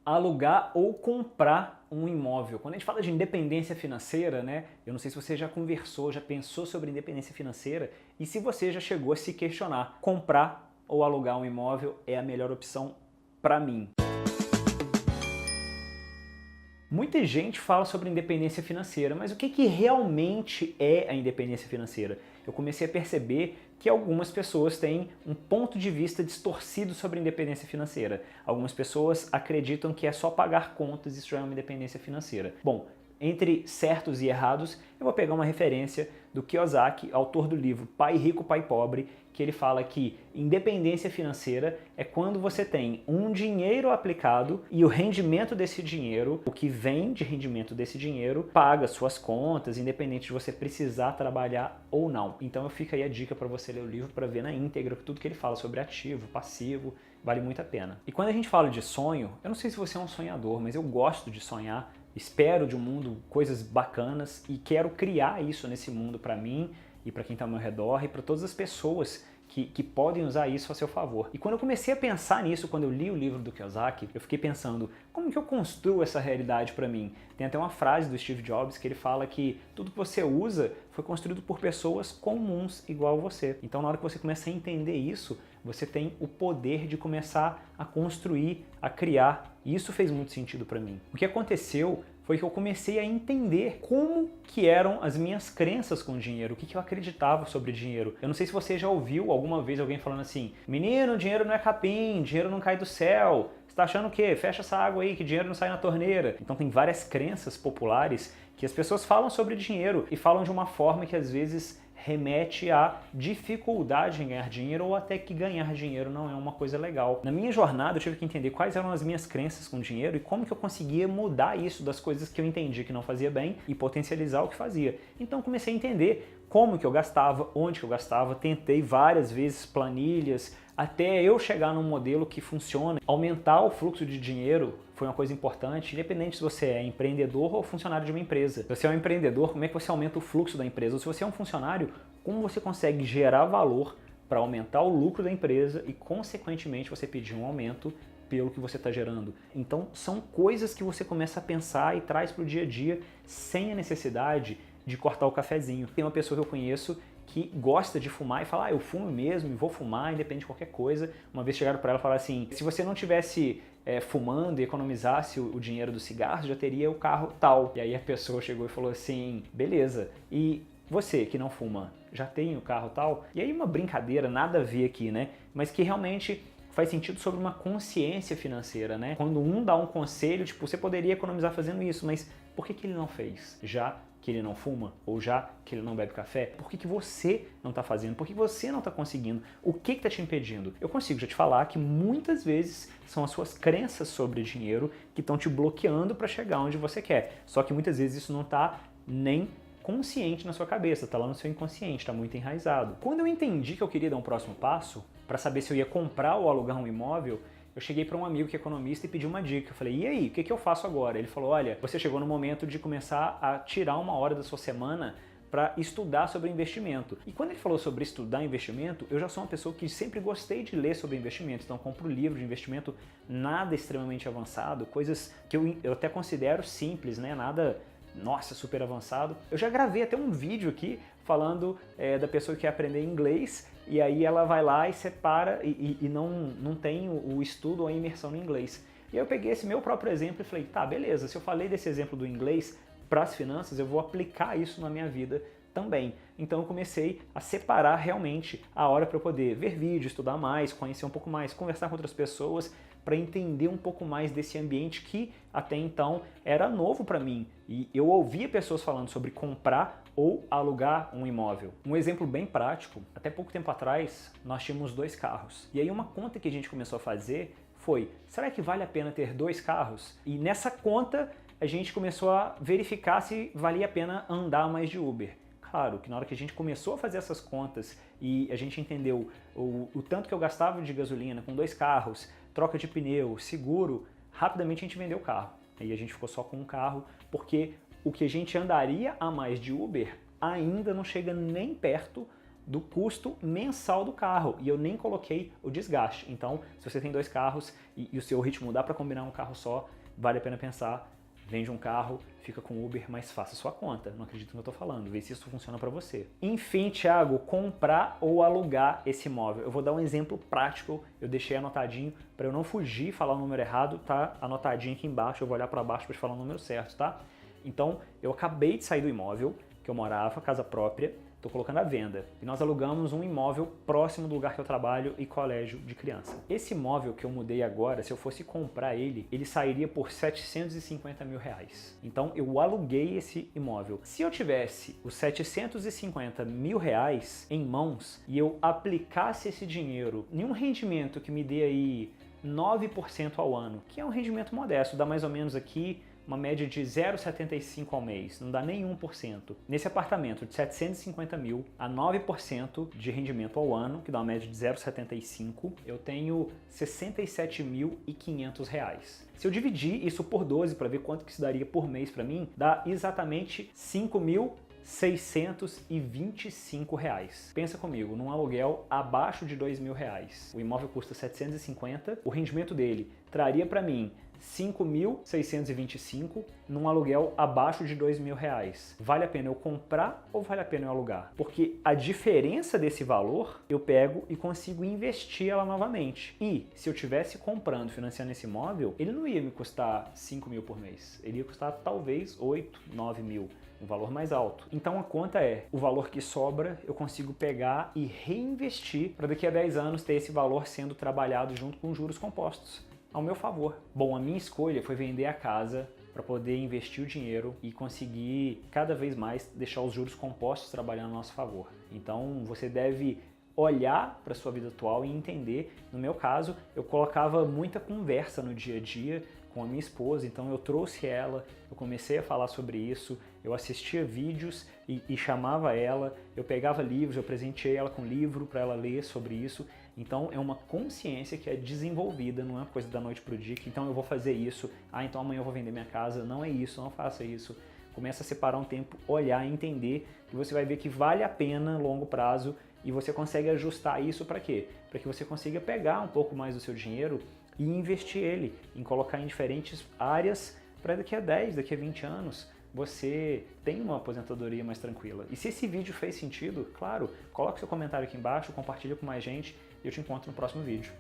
alugar ou comprar um imóvel. Quando a gente fala de independência financeira, né? Eu não sei se você já conversou, já pensou sobre independência financeira e se você já chegou a se questionar, comprar ou alugar um imóvel é a melhor opção para mim. Muita gente fala sobre independência financeira, mas o que realmente é a independência financeira? Eu comecei a perceber que algumas pessoas têm um ponto de vista distorcido sobre independência financeira. Algumas pessoas acreditam que é só pagar contas e isso já é uma independência financeira. Bom, entre certos e errados, eu vou pegar uma referência do Kiyosaki, autor do livro Pai Rico, Pai Pobre, que ele fala que independência financeira é quando você tem um dinheiro aplicado e o rendimento desse dinheiro, o que vem de rendimento desse dinheiro, paga suas contas, independente de você precisar trabalhar ou não. Então fica aí a dica para você ler o livro para ver na íntegra tudo que ele fala sobre ativo, passivo, vale muito a pena. E quando a gente fala de sonho, eu não sei se você é um sonhador, mas eu gosto de sonhar, espero de um mundo coisas bacanas e quero criar isso nesse mundo para mim e para quem está ao meu redor e para todas as pessoas que podem usar isso a seu favor. E quando eu comecei a pensar nisso, quando eu li o livro do Kiyosaki, eu fiquei pensando, como que eu construo essa realidade para mim? Tem até uma frase do Steve Jobs que ele fala que tudo que você usa foi construído por pessoas comuns igual você. Então na hora que você começa a entender isso, você tem o poder de começar a construir, a criar. E isso fez muito sentido para mim. O que aconteceu foi que eu comecei a entender como que eram as minhas crenças com dinheiro, o que eu acreditava sobre dinheiro. Eu não sei se você já ouviu alguma vez alguém falando assim, menino, dinheiro não é capim, dinheiro não cai do céu, você tá achando o quê? Fecha essa água aí que dinheiro não sai na torneira. Então tem várias crenças populares que as pessoas falam sobre dinheiro e falam de uma forma que às vezes remete à dificuldade em ganhar dinheiro ou até que ganhar dinheiro não é uma coisa legal. Na minha jornada eu tive que entender quais eram as minhas crenças com dinheiro e como que eu conseguia mudar isso das coisas que eu entendi que não fazia bem e potencializar o que fazia. Então comecei a entender como que eu gastava, onde que eu gastava, tentei várias vezes planilhas, até eu chegar num modelo que funciona. Aumentar o fluxo de dinheiro foi uma coisa importante, independente se você é empreendedor ou funcionário de uma empresa. Se você é um empreendedor, como é que você aumenta o fluxo da empresa? Ou se você é um funcionário, como você consegue gerar valor para aumentar o lucro da empresa e, consequentemente, você pedir um aumento pelo que você está gerando. Então, são coisas que você começa a pensar e traz para o dia a dia sem a necessidade de cortar o cafezinho. Tem uma pessoa que eu conheço que gosta de fumar e fala, eu fumo mesmo e vou fumar, independente de qualquer coisa. Uma vez chegaram para ela e falaram assim, se você não tivesse fumando e economizasse o dinheiro do cigarro, já teria o carro tal. E aí a pessoa chegou e falou assim, beleza, e você que não fuma, já tem o carro tal? E aí uma brincadeira, nada a ver aqui, né? Mas que realmente faz sentido sobre uma consciência financeira, né? Quando um dá um conselho, tipo, você poderia economizar fazendo isso, mas por que ele não fez? Já que ele não fuma, ou já que ele não bebe café, por que você não está fazendo? Por que você não está conseguindo? O que está te impedindo? Eu consigo já te falar que muitas vezes são as suas crenças sobre dinheiro que estão te bloqueando para chegar onde você quer. Só que muitas vezes isso não está nem consciente na sua cabeça, está lá no seu inconsciente, está muito enraizado. Quando eu entendi que eu queria dar um próximo passo, para saber se eu ia comprar ou alugar um imóvel, eu cheguei para um amigo que é economista e pedi uma dica. Eu falei, e aí, o que eu faço agora? Ele falou, olha, você chegou no momento de começar a tirar uma hora da sua semana para estudar sobre investimento. E quando ele falou sobre estudar investimento, eu já sou uma pessoa que sempre gostei de ler sobre investimento, então eu compro livro de investimento, nada extremamente avançado, coisas que eu até considero simples, né? Nada, nossa, super avançado. Eu já gravei até um vídeo aqui falando da pessoa que quer aprender inglês e aí ela vai lá e separa e não tem o estudo ou a imersão no inglês. E aí eu peguei esse meu próprio exemplo e falei, tá, beleza, se eu falei desse exemplo do inglês para as finanças, eu vou aplicar isso na minha vida também. Então eu comecei a separar realmente a hora para eu poder ver vídeo, estudar mais, conhecer um pouco mais, conversar com outras pessoas, para entender um pouco mais desse ambiente que até então era novo para mim. E eu ouvia pessoas falando sobre comprar ou alugar um imóvel. Um exemplo bem prático, até pouco tempo atrás nós tínhamos 2 carros. E aí uma conta que a gente começou a fazer foi, será que vale a pena ter 2 carros? E nessa conta a gente começou a verificar se valia a pena andar mais de Uber. Claro que na hora que a gente começou a fazer essas contas e a gente entendeu o tanto que eu gastava de gasolina com 2 carros, troca de pneu, seguro, rapidamente a gente vendeu o carro. Aí a gente ficou só com um carro, porque o que a gente andaria a mais de Uber ainda não chega nem perto do custo mensal do carro e eu nem coloquei o desgaste. Então, se você tem 2 carros e o seu ritmo dá para combinar um carro só, vale a pena pensar, vende um carro, fica com Uber, mas faça sua conta. Não acredito no que eu estou falando, vê se isso funciona para você. Enfim, Thiago, comprar ou alugar esse imóvel. Eu vou dar um exemplo prático, eu deixei anotadinho para eu não fugir e falar o número errado, tá anotadinho aqui embaixo, eu vou olhar para baixo para te falar o número certo, tá? Então, eu acabei de sair do imóvel que eu morava, casa própria, estou colocando à venda. E nós alugamos um imóvel próximo do lugar que eu trabalho e colégio de criança. Esse imóvel que eu mudei agora, se eu fosse comprar ele sairia por 750 mil reais. Então eu aluguei esse imóvel. Se eu tivesse os 750 mil reais em mãos e eu aplicasse esse dinheiro em um rendimento que me dê aí 9% ao ano, que é um rendimento modesto, dá mais ou menos aqui uma média de 0,75 ao mês, não dá nem 1%. Nesse apartamento de 750 mil a 9% de rendimento ao ano, que dá uma média de 0,75, eu tenho 67.500 reais. Se eu dividir isso por 12 para ver quanto que isso daria por mês para mim, dá exatamente 5.625 reais. Pensa comigo, num aluguel abaixo de R$2.000. O imóvel custa 750, o rendimento dele traria para mim 5.625 num aluguel abaixo de R$2.000. Vale a pena eu comprar ou vale a pena eu alugar? Porque a diferença desse valor eu pego e consigo investir ela novamente. E se eu tivesse comprando, financiando esse imóvel, ele não ia me custar 5 mil por mês. Ele ia custar talvez 8, 9 mil. Um valor mais alto. Então a conta é, o valor que sobra eu consigo pegar e reinvestir para daqui a 10 anos ter esse valor sendo trabalhado junto com juros compostos ao meu favor. Bom, a minha escolha foi vender a casa para poder investir o dinheiro e conseguir cada vez mais deixar os juros compostos trabalhando a nosso favor. Então você deve olhar para a sua vida atual e entender. No meu caso, eu colocava muita conversa no dia a dia com a minha esposa, então eu trouxe ela, eu comecei a falar sobre isso, eu assistia vídeos e chamava ela, eu pegava livros, eu presenteei ela com livro para ela ler sobre isso. Então é uma consciência que é desenvolvida, não é uma coisa da noite pro dia, que então eu vou fazer isso, então amanhã eu vou vender minha casa, não é isso, não faça isso. Começa a separar um tempo, olhar, entender, que você vai ver que vale a pena a longo prazo e você consegue ajustar isso para quê? Para que você consiga pegar um pouco mais do seu dinheiro e investir ele, em colocar em diferentes áreas para daqui a 10, daqui a 20 anos você tem uma aposentadoria mais tranquila. E se esse vídeo fez sentido, claro, coloque seu comentário aqui embaixo, compartilha com mais gente e eu te encontro no próximo vídeo.